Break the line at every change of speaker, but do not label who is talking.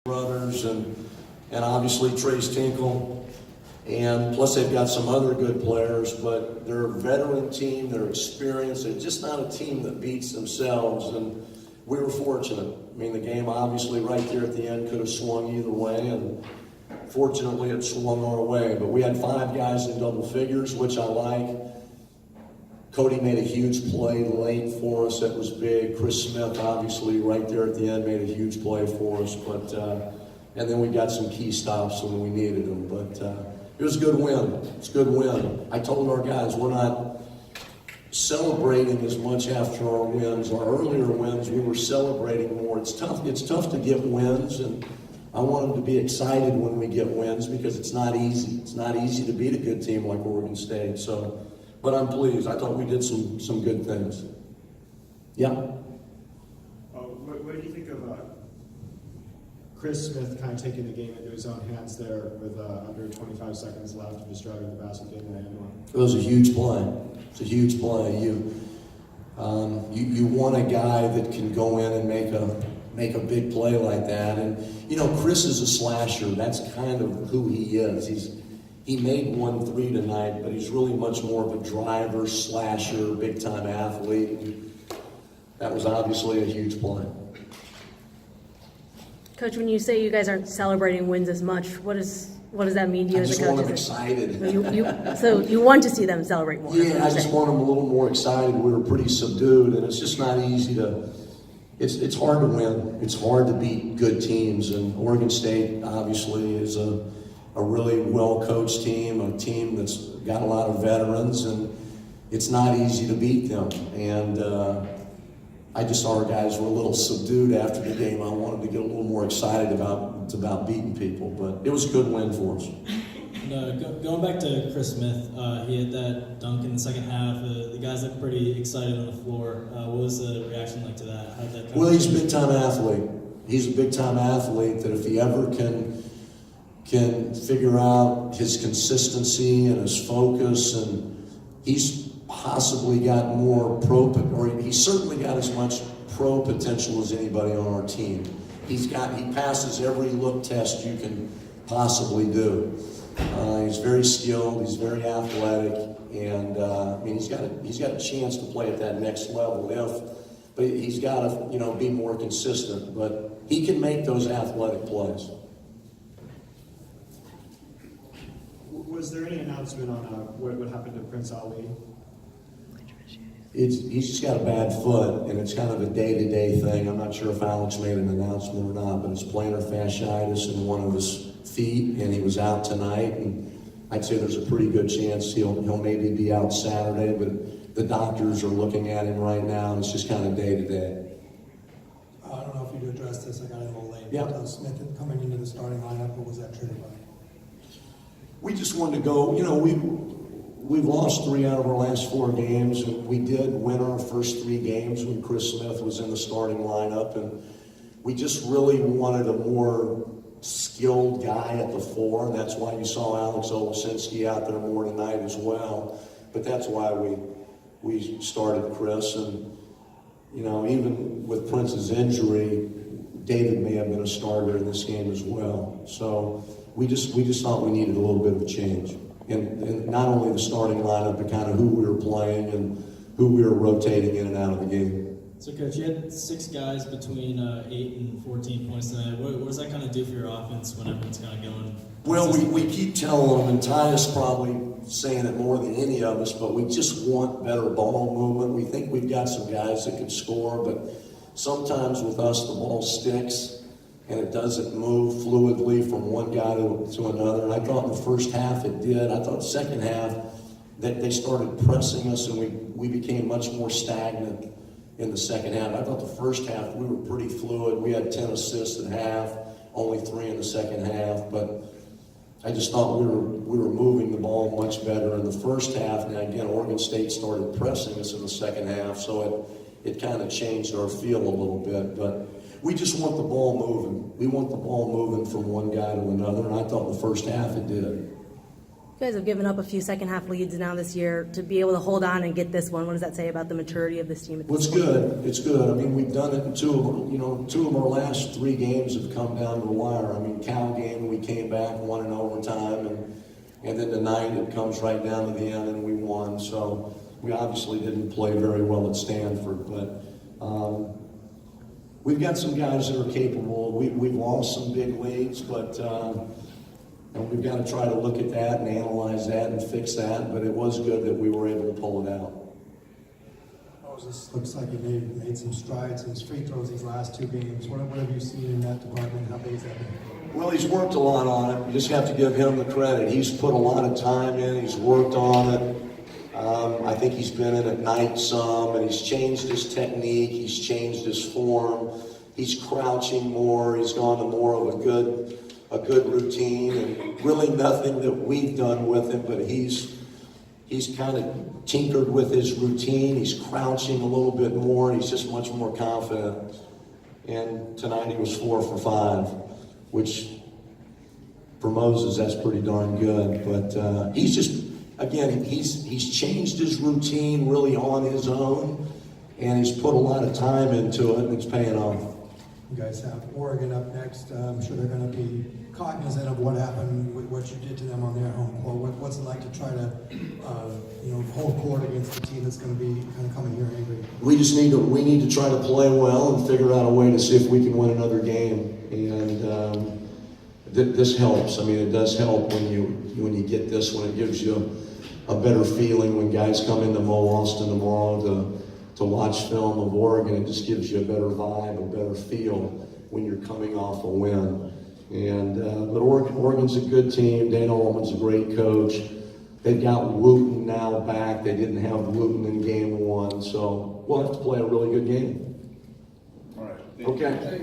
brothers and obviously Trace Tinkle, and plus they've got some other good players, but they're a veteran team, they're experienced, they're just not a team that beats themselves, and we were fortunate. I mean, the game obviously right there at the end could have swung either way, and fortunately it swung our way, but we had 5 guys in double figures, which I like. Cody made a huge play late for us that was big. Chris Smith, obviously, right there at the end, made a huge play for us. But and then we got some key stops when we needed them. But it was a good win. It's a good win. I told our guys we're not celebrating as much after our wins. Our earlier wins, we were celebrating more. It's tough to get wins, and I want them to be excited when we get wins because it's not easy. It's not easy to beat a good team like Oregon State. So. But I'm pleased. I thought we did some good things. Yeah.
What do you think of Chris Smith kind of taking the game into his own hands there with under 25 seconds left, just driving the basket in the end one?
It was a huge play. It's a huge play. You want a guy that can go in and make a big play like that. And you know, Chris is a slasher. That's kind of who he is. He made 1 3 tonight, but he's really much more of a driver, slasher, big-time athlete. That was obviously a huge play.
Coach, when you say you guys aren't celebrating wins as much, what does that mean to you as a coach?
I just want them excited.
So you want to see them celebrate more?
Yeah, I just want them a little more excited. We were pretty subdued, and it's just not easy to. It's hard to win. It's hard to beat good teams, and Oregon State obviously is a really well-coached team, a team that's got a lot of veterans, and it's not easy to beat them. And I just saw our guys were a little subdued after the game. I wanted to get a little more excited about beating people, but it was a good win for us.
And, going back to Chris Smith, he had that dunk in the second half. The guys looked pretty excited on the floor. What was the reaction like to that? How did that
Well, he's a big-time athlete. He's a big-time athlete that if he ever can figure out his consistency and his focus, and he's possibly got more he certainly got as much pro potential as anybody on our team. He passes every look test you can possibly do. He's very skilled, he's very athletic, and I mean he's got a chance to play at that next level but he's got to be more consistent. But he can make those athletic plays.
Was there any announcement on what happened to Prince Ali?
He's just got a bad foot, and it's kind of a day-to-day thing. I'm not sure if Alex made an announcement or not, but it's plantar fasciitis in one of his feet, and he was out tonight. And I'd say there's a pretty good chance he'll maybe be out Saturday, but the doctors are looking at him right now, and it's just kind of day-to-day.
I don't know if you'd address this. I got in a little late.
Yeah.
Smith coming into the starting lineup, what was that triggered by?
We just wanted to go, we've lost 3 out of our last 4 games, and we did win our first 3 games when Chris Smith was in the starting lineup, and we just really wanted a more skilled guy at the 4, and that's why you saw Alex Olasinski out there more tonight as well. But that's why we started Chris, and even with Prince's injury, David may have been a starter in this game as well. So we just thought we needed a little bit of a change. And not only the starting lineup, but kind of who we were playing and who we were rotating in and out of the game.
So, Coach, you had 6 guys between 8 and 14 points tonight. What does that kind of do for your offense when everyone's kind of going?
Well, we keep telling them, and Tyus probably saying it more than any of us, but we just want better ball movement. We think we've got some guys that can score, but sometimes with us the ball sticks and it doesn't move fluidly from one guy to another. And I thought in the first half it did. I thought the second half that they started pressing us, and we became much more stagnant in the second half. I thought the first half we were pretty fluid. We had 10 assists at half, only 3 in the second half, but I just thought we were moving the ball much better in the first half. Now again, Oregon State started pressing us in the second half, so it kind of changed our feel a little bit. But we just want the ball moving. We want the ball moving from one guy to another, and I thought in the first half it did.
You guys have given up a few second half leads now this year. To be able to hold on and get this one, what does that say about the maturity of this team?
Well, it's good. It's good. I mean, we've done it in two of our last 3 games have come down to the wire. I mean, Cal game, we came back, won in overtime, and then tonight it comes right down to the end and we won. So we obviously didn't play very well at Stanford, but we've got some guys that are capable. We've lost some big leads, but and we've got to try to look at that and analyze that and fix that. But it was good that we were able to pull it out.
This looks like he made some strides, some free throws these last 2 games. What have you seen in that department? How big has that been?
Well, he's worked a lot on it. You just have to give him the credit. He's put a lot of time in. He's worked on it. I think he's been in at night some, and he's changed his technique. He's changed his form. He's crouching more. He's gone to more of a good routine, and really nothing that we've done with him, but he's kind of tinkered with his routine. He's crouching a little bit more, and he's just much more confident. And tonight he was 4 for 5, which for Moses, that's pretty darn good. But he's just, again, he's changed his routine really on his own, and he's put a lot of time into it, and it's paying off.
You guys have Oregon up next. I'm sure they're going to be cognizant of what happened with what you did to them on their home court. What's it like to try to, hold court against a team that's going to be kind of coming here angry?
We need to try to play well and figure out a way to see if we can win another game. And this helps. I mean, it does help when you get this one. It gives you a better feeling when guys come into Mo Austin tomorrow to watch film of Oregon. It just gives you a better vibe, a better feel when you're coming off a win. And but Oregon's a good team. Dana Altman's a great coach. They've got Wooten now back. They didn't have Wooten in game 1, so we'll have to play a really good game.
All right.
Okay.